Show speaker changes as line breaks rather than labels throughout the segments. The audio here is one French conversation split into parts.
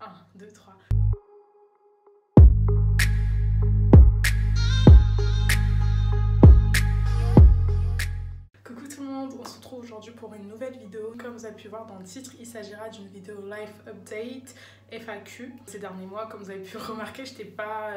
1, 2, 3. Coucou tout le monde, on se retrouve aujourd'hui pour une nouvelle vidéo. Comme vous avez pu voir dans le titre, il s'agira d'une vidéo life update FAQ. Ces derniers mois, comme vous avez pu remarquer, je n'étais pas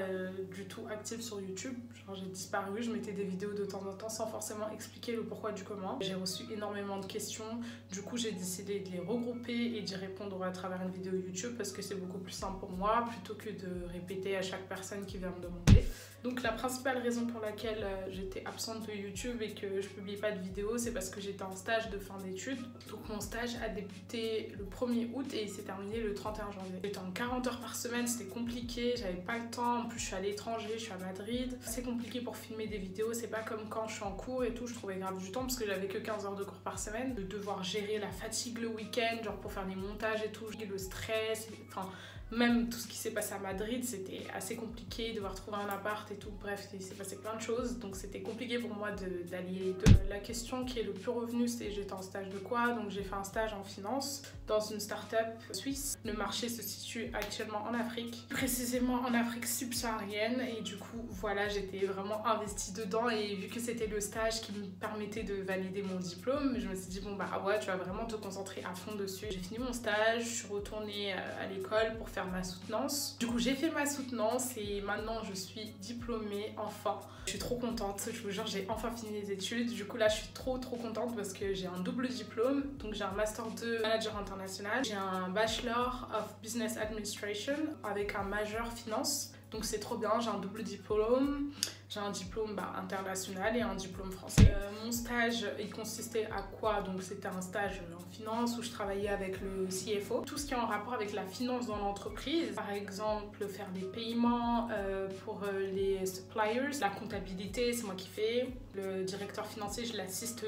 du tout active sur YouTube. Genre j'ai disparu, je mettais des vidéos de temps en temps sans forcément expliquer le pourquoi du comment. J'ai reçu énormément de questions, du coup j'ai décidé de les regrouper et d'y répondre à travers une vidéo YouTube parce que c'est beaucoup plus simple pour moi plutôt que de répéter à chaque personne qui vient me demander. Donc la principale raison pour laquelle j'étais absente de YouTube et que je publie pas de vidéos, c'est parce que j'étais en stage de fin d'études. Donc mon stage a débuté le 1er août et il s'est terminé le 31 janvier. J'étais en 40 heures par semaine, c'était compliqué, j'avais pas le temps. En plus je suis à l'étranger, je suis à Madrid. C'est compliqué pour filmer des vidéos, c'est pas comme quand je suis en cours et tout, je trouvais grave du temps parce que j'avais que 15 heures de cours par semaine. De devoir gérer la fatigue le week-end, genre pour faire des montages et tout, le stress, enfin... Même tout ce qui s'est passé à Madrid, c'était assez compliqué, devoir trouver un appart et tout. Bref, il s'est passé plein de choses, donc c'était compliqué pour moi d'allier les deux. La question qui est le plus revenue, c'était j'étais en stage de quoi? Donc j'ai fait un stage en finance dans une start-up suisse. Le marché se situe actuellement en Afrique, précisément en Afrique subsaharienne. Et du coup, voilà, j'étais vraiment investie dedans. Et vu que c'était le stage qui me permettait de valider mon diplôme, je me suis dit, bon bah ouais, tu vas vraiment te concentrer à fond dessus. J'ai fini mon stage, je suis retournée à l'école pour faire ma soutenance. Du coup j'ai fait ma soutenance et maintenant je suis diplômée enfin. Je suis trop contente, je vous jure j'ai enfin fini les études. Du coup là je suis trop contente parce que j'ai un double diplôme. Donc j'ai un master 2 manager international, j'ai un bachelor of business administration avec un major finance. Donc c'est trop bien, j'ai un double diplôme, j'ai un diplôme international et un diplôme français. Mon stage, il consistait à quoi? Donc c'était un stage en finance où je travaillais avec le CFO. Tout ce qui est en rapport avec la finance dans l'entreprise. Par exemple, faire des paiements pour les suppliers. La comptabilité, c'est moi qui fais. Le directeur financier, je l'assiste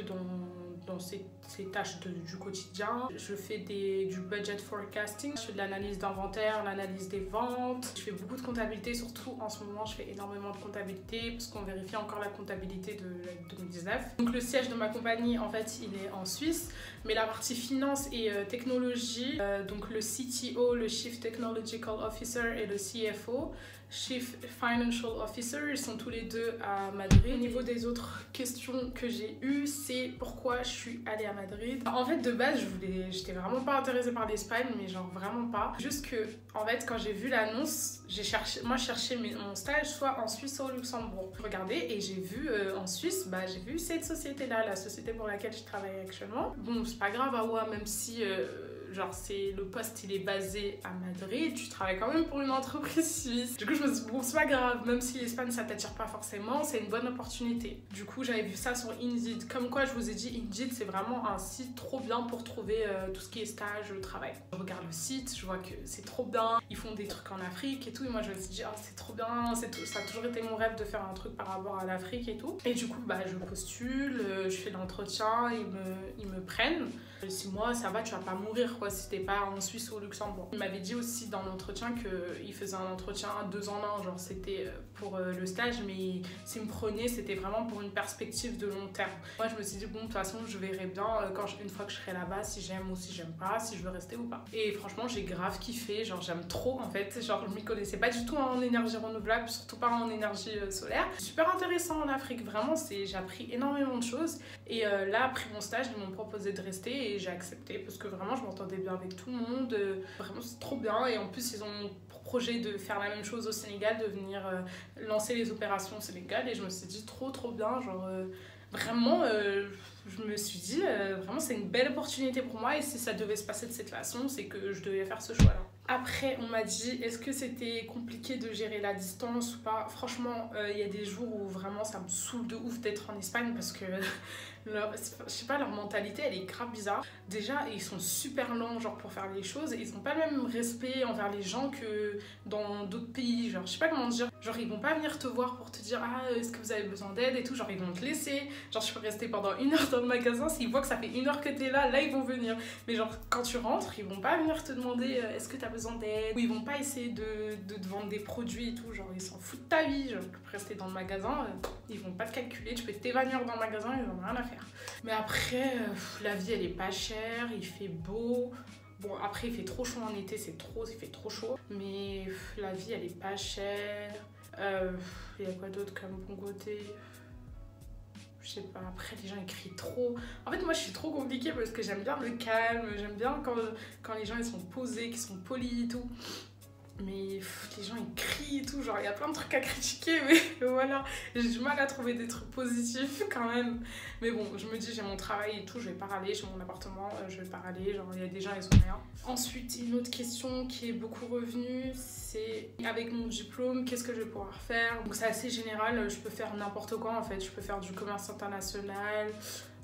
dans ses tâches du quotidien. Je fais du budget forecasting, je fais de l'analyse d'inventaire, l'analyse des ventes. Je fais beaucoup de comptabilité, surtout en ce moment je fais énormément de comptabilité parce qu'on vérifie encore la comptabilité de 2019. Donc le siège de ma compagnie en fait il est en Suisse, mais la partie finance et technologie, donc le CTO, le Chief Technological Officer et le CFO, Chief Financial Officer, ils sont tous les deux à Madrid. Au niveau des autres questions que j'ai eues, c'est pourquoi je suis allée à Madrid. En fait, de base, j'étais vraiment pas intéressée par l'Espagne, mais genre vraiment pas. Juste que, en fait, quand j'ai vu l'annonce, je cherchais mon stage soit en Suisse, soit au Luxembourg. J'ai regardé et j'ai vu en Suisse, j'ai vu cette société-là, la société pour laquelle je travaille actuellement. Bon, c'est pas grave, même si... genre le poste il est basé à Madrid, tu travailles quand même pour une entreprise suisse. Du coup je me suis dit bon c'est pas grave, même si l'Espagne ça t'attire pas forcément, c'est une bonne opportunité. Du coup j'avais vu ça sur Indeed. Comme quoi je vous ai dit, Indeed c'est vraiment un site trop bien pour trouver tout ce qui est stage, travail. Je regarde le site, je vois que c'est trop bien, ils font des trucs en Afrique et tout, et moi je me suis dit oh c'est trop bien, ça a toujours été mon rêve de faire un truc par rapport à l'Afrique et tout. Et du coup je postule, je fais l'entretien, ils me prennent. 6 mois ça va, tu vas pas mourir quoi si t'es pas en Suisse ou au Luxembourg. Il m'avait dit aussi dans l'entretien qu'il faisait un entretien 2 en 1, genre c'était pour le stage, mais s'il me prenait c'était vraiment pour une perspective de long terme. Moi je me suis dit bon de toute façon je verrai bien une fois que je serai là-bas si j'aime ou si j'aime pas, si je veux rester ou pas. Et franchement j'ai grave kiffé, genre j'aime trop en fait, genre je m'y connaissais pas du tout en énergie renouvelable, surtout pas en énergie solaire. Super intéressant en Afrique, vraiment j'ai appris énormément de choses et là après mon stage ils m'ont proposé de rester et j'ai accepté parce que vraiment je m'entendais bien avec tout le monde, vraiment c'est trop bien. Et en plus ils ont pour projet de faire la même chose au Sénégal, de venir lancer les opérations au Sénégal, et je me suis dit trop bien, genre vraiment je me suis dit vraiment c'est une belle opportunité pour moi, et si ça devait se passer de cette façon c'est que je devais faire ce choix là. Après on m'a dit est-ce que c'était compliqué de gérer la distance ou pas. Franchement il y a des jours où vraiment ça me saoule de ouf d'être en Espagne parce que je sais pas, leur mentalité elle est grave bizarre. Déjà ils sont super lents genre pour faire les choses, et ils ont pas le même respect envers les gens que dans d'autres pays, genre je sais pas comment dire, genre ils vont pas venir te voir pour te dire ah est-ce que vous avez besoin d'aide et tout, genre ils vont te laisser, genre je peux rester pendant 1 heure dans le magasin, s'ils voient que ça fait 1 heure que t'es là ils vont venir, mais genre quand tu rentres ils vont pas venir te demander est-ce que t'as besoin d'aide, ou ils vont pas essayer de te vendre des produits et tout, genre ils s'en foutent de ta vie, genre tu peux rester dans le magasin, ils vont pas te calculer, tu peux t'évanouir dans le magasin, ils en ont rien à faire. Mais après la vie elle est pas chère, il fait beau. Bon, après, il fait trop chaud en été, il fait trop chaud. Mais la vie, elle est pas chère. Il y a quoi d'autre comme bon côté? Je sais pas, après les gens ils crient trop. En fait moi je suis trop compliquée parce que j'aime bien le calme, j'aime bien quand les gens ils sont posés, qu'ils sont polis et tout. Mais les gens ils crient et tout, genre il y a plein de trucs à critiquer, mais voilà, j'ai du mal à trouver des trucs positifs quand même. Mais bon, je me dis j'ai mon travail et tout, je vais pas râler, j'ai mon appartement, je vais pas râler, genre il y a des gens ils ont rien. Ensuite, une autre question qui est beaucoup revenue, c'est avec mon diplôme, qu'est-ce que je vais pouvoir faire? Donc c'est assez général, je peux faire n'importe quoi en fait, je peux faire du commerce international,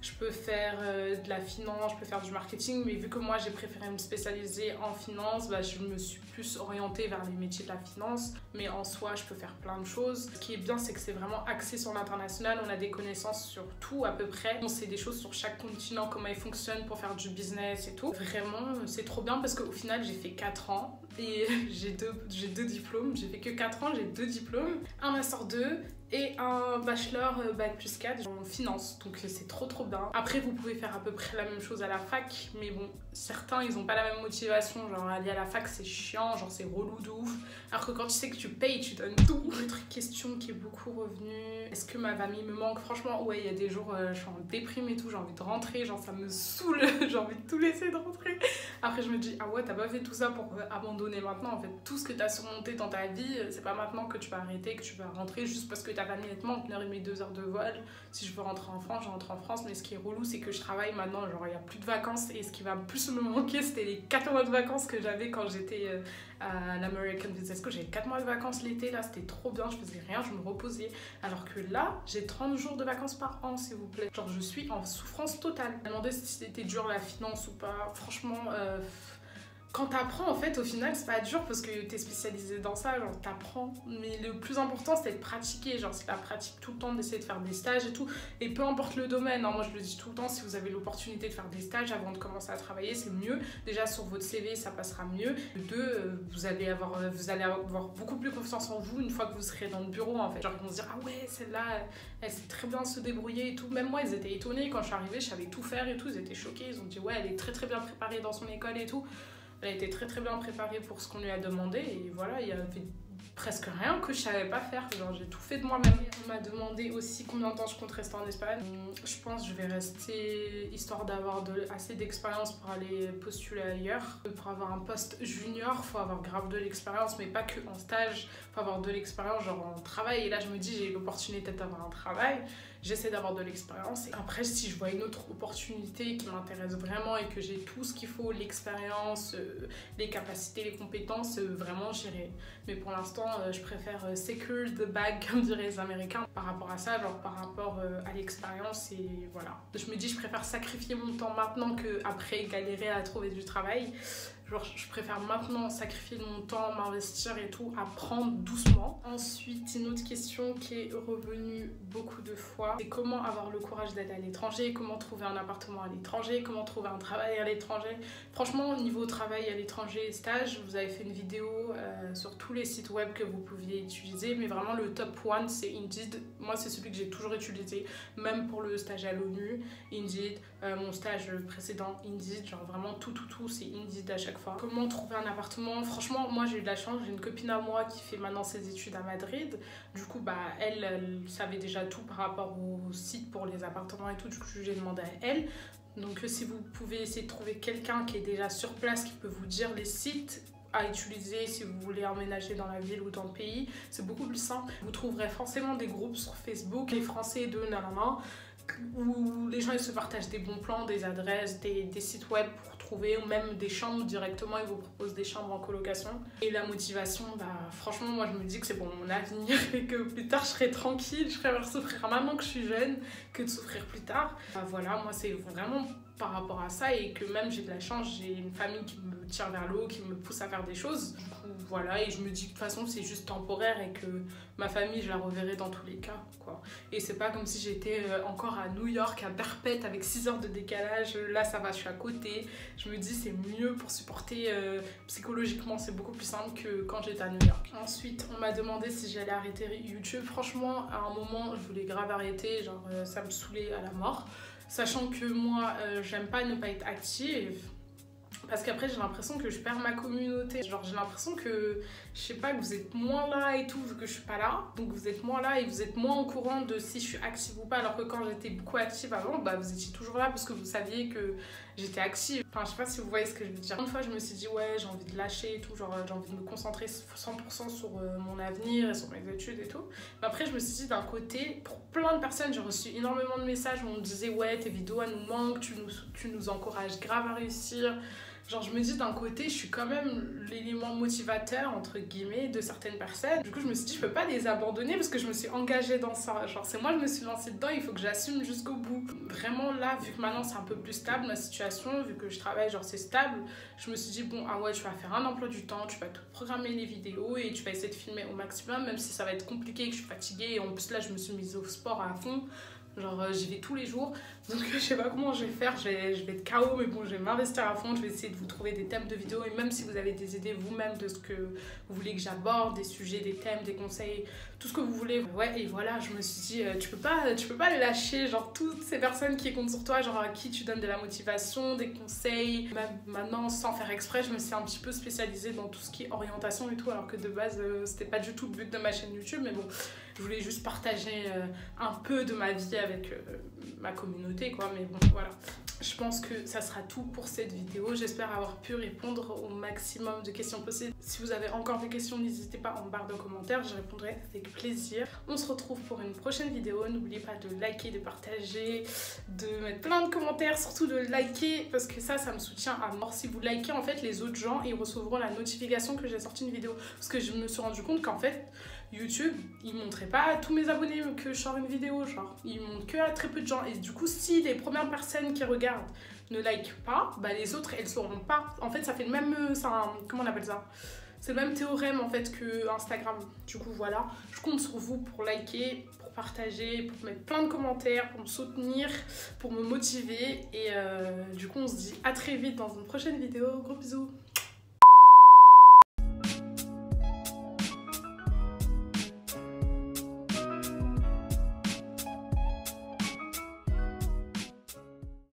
je peux faire de la finance, je peux faire du marketing, mais vu que moi j'ai préféré me spécialiser en finance, bah, je me suis plus orientée vers les métiers de la finance. Mais en soi, je peux faire plein de choses. Ce qui est bien, c'est que c'est vraiment axé sur l'international. On a des connaissances sur tout à peu près. On sait des choses sur chaque continent, comment ils fonctionnent pour faire du business et tout. Vraiment, c'est trop bien parce qu'au final, j'ai fait 4 ans et j'ai deux diplômes. J'ai fait que 4 ans, j'ai 2 diplômes, un master 2 et un bachelor bac plus 4 en finance, donc c'est trop bien. Après vous pouvez faire à peu près la même chose à la fac, mais bon, certains ils ont pas la même motivation, genre aller à la fac c'est chiant, genre c'est relou de ouf, alors que quand tu sais que tu payes, tu donnes tout. Une autre question qui est beaucoup revenue, est-ce que ma famille me manque? Franchement ouais, il y a des jours je suis en déprime et tout, j'ai envie de rentrer, genre ça me saoule, j'ai envie de tout laisser de rentrer. Après je me dis ah ouais, t'as pas fait tout ça pour abandonner maintenant, en fait tout ce que t'as surmonté dans ta vie, c'est pas maintenant que tu vas arrêter, que tu vas rentrer juste parce que ta famille te manque. 1h30, 2 heures de vol. Si je veux rentrer en France, je rentre en France. Mais ce qui est relou, c'est que je travaille maintenant. Genre, il n'y a plus de vacances. Et ce qui va plus me manquer, c'était les 4 mois de vacances que j'avais quand j'étais à l'American Business School. J'avais 4 mois de vacances l'été. Là, c'était trop bien. Je faisais rien. Je me reposais. Alors que là, j'ai 30 jours de vacances par an, s'il vous plaît. Genre, je suis en souffrance totale. Je me demandais si c'était dur la finance ou pas. Franchement, quand t'apprends, en fait, au final, c'est pas dur parce que t'es spécialisé dans ça, genre t'apprends. Mais le plus important, c'est de pratiquer. Genre, c'est la pratique tout le temps, d'essayer de faire des stages et tout. Et peu importe le domaine, hein, moi je le dis tout le temps, si vous avez l'opportunité de faire des stages avant de commencer à travailler, c'est mieux. Déjà, sur votre CV, ça passera mieux. De deux, vous allez avoir beaucoup plus confiance en vous une fois que vous serez dans le bureau, en fait. Genre, ils vont se dire, ah ouais, celle-là, elle sait très bien se débrouiller et tout. Même moi, ils étaient étonnés quand je suis arrivée, je savais tout faire et tout. Ils étaient choqués, ils ont dit, ouais, elle est très bien préparée dans son école et tout. Elle a été très bien préparée pour ce qu'on lui a demandé et voilà, il y avait presque rien que je savais pas faire, genre j'ai tout fait de moi-même. On m'a demandé aussi combien de temps je compte rester en Espagne. Je pense que je vais rester histoire d'avoir assez d'expérience pour aller postuler ailleurs. Pour avoir un poste junior, faut avoir grave de l'expérience, mais pas que en stage, faut avoir de l'expérience genre en travail. Et là je me dis j'ai l'opportunité d'avoir un travail. J'essaie d'avoir de l'expérience. Et après, si je vois une autre opportunité qui m'intéresse vraiment et que j'ai tout ce qu'il faut, l'expérience, les capacités, les compétences, vraiment j'irai. Mais pour l'instant, je préfère secure the bag, comme diraient les Américains, par rapport à ça, genre par rapport à l'expérience. Et voilà. Je me dis, je préfère sacrifier mon temps maintenant qu'après galérer à trouver du travail. Genre, je préfère maintenant sacrifier mon temps, m'investir et tout, apprendre doucement. Ensuite, une autre question qui est revenue beaucoup de fois, c'est comment avoir le courage d'aller à l'étranger, comment trouver un appartement à l'étranger, comment trouver un travail à l'étranger. Franchement, au niveau travail à l'étranger et stage, vous avez fait une vidéo sur tous les sites web que vous pouviez utiliser, mais vraiment le top 1, c'est Indeed. Moi, c'est celui que j'ai toujours utilisé, même pour le stage à l'ONU, Indeed, mon stage précédent, Indeed, genre vraiment tout, c'est Indeed à chaque fois. Comment trouver un appartement? Franchement, moi j'ai eu de la chance, j'ai une copine à moi qui fait maintenant ses études à Madrid. Du coup, bah, elle savait déjà tout par rapport au site pour les appartements et tout, du coup j'ai demandé à elle. Donc si vous pouvez essayer de trouver quelqu'un qui est déjà sur place, qui peut vous dire les sites à utiliser si vous voulez emménager dans la ville ou dans le pays, c'est beaucoup plus simple. Vous trouverez forcément des groupes sur Facebook, les Français de nanana, où les gens ils se partagent des bons plans, des adresses, des sites web pour trouver, ou même des chambres directement, ils vous proposent des chambres en colocation. Et la motivation, bah franchement moi je me dis que c'est pour mon avenir et que plus tard je serai tranquille, je préfère souffrir maintenant que je suis jeune que de souffrir plus tard. Bah, voilà, moi c'est vraiment par rapport à ça et que même j'ai de la chance, j'ai une famille qui me tire vers le haut, qui me pousse à faire des choses. Du coup voilà, et je me dis que de toute façon c'est juste temporaire et que ma famille je la reverrai dans tous les cas quoi. Et c'est pas comme si j'étais encore à New York à Perpète avec 6 heures de décalage, là ça va, je suis à côté. Je me dis c'est mieux pour supporter psychologiquement, c'est beaucoup plus simple que quand j'étais à New York. Ensuite on m'a demandé si j'allais arrêter YouTube. Franchement à un moment je voulais grave arrêter, genre ça me saoulait à la mort. Sachant que moi, j'aime pas ne pas être active. Parce qu'après j'ai l'impression que je perds ma communauté. Genre j'ai l'impression que, je sais pas, que vous êtes moins là et tout vu que je suis pas là. Donc vous êtes moins là et vous êtes moins au courant de si je suis active ou pas. Alors que quand j'étais beaucoup active avant, bah vous étiez toujours là parce que vous saviez que j'étais active. Enfin je sais pas si vous voyez ce que je veux dire. Une fois je me suis dit ouais j'ai envie de lâcher et tout. Genre j'ai envie de me concentrer 100% sur mon avenir et sur mes études et tout. Mais après je me suis dit d'un côté, pour plein de personnes j'ai reçu énormément de messages où on me disait ouais tes vidéos elles nous manquent, tu nous encourages grave à réussir. Genre je me dis d'un côté je suis quand même l'élément motivateur entre guillemets de certaines personnes. Du coup je me suis dit je peux pas les abandonner parce que je me suis engagée dans ça. Genre c'est moi je me suis lancée dedans, il faut que j'assume jusqu'au bout. Vraiment là vu que maintenant c'est un peu plus stable ma situation, vu que je travaille genre c'est stable, je me suis dit bon ah ouais tu vas faire un emploi du temps, tu vas te programmer les vidéos et tu vas essayer de filmer au maximum même si ça va être compliqué, que je suis fatiguée et en plus là je me suis mise au sport à fond. Genre j'y vais tous les jours, donc je sais pas comment je vais faire, je vais être KO mais bon je vais m'investir à fond, je vais essayer de vous trouver des thèmes de vidéos et même si vous avez des idées vous-même de ce que vous voulez que j'aborde, des sujets, des thèmes, des conseils, tout ce que vous voulez. Ouais et voilà je me suis dit tu peux pas les lâcher, genre toutes ces personnes qui comptent sur toi, genre à qui tu donnes de la motivation, des conseils. Même maintenant sans faire exprès je me suis un petit peu spécialisée dans tout ce qui est orientation et tout alors que de base c'était pas du tout le but de ma chaîne YouTube mais bon je voulais juste partager un peu de ma vie avec ma communauté quoi mais bon voilà. Je pense que ça sera tout pour cette vidéo. J'espère avoir pu répondre au maximum de questions possibles. Si vous avez encore des questions, n'hésitez pas en barre de commentaires, je répondrai avec plaisir. On se retrouve pour une prochaine vidéo. N'oubliez pas de liker, de partager, de mettre plein de commentaires, surtout de liker parce que ça me soutient à mort. Si vous likez, en fait, les autres gens, ils recevront la notification que j'ai sorti une vidéo. Parce que je me suis rendu compte qu'en fait, YouTube, il montrait pas à tous mes abonnés que je sors une vidéo, genre. Il montre que à très peu de gens. Et du coup, si les premières personnes qui regardent ne like pas, bah les autres, elles sauront pas. En fait, ça fait le même... comment on appelle ça ? C'est le même théorème, en fait, que Instagram. Du coup, voilà. Je compte sur vous pour liker, pour partager, pour mettre plein de commentaires, pour me soutenir, pour me motiver. Et du coup, on se dit à très vite dans une prochaine vidéo. Gros bisous.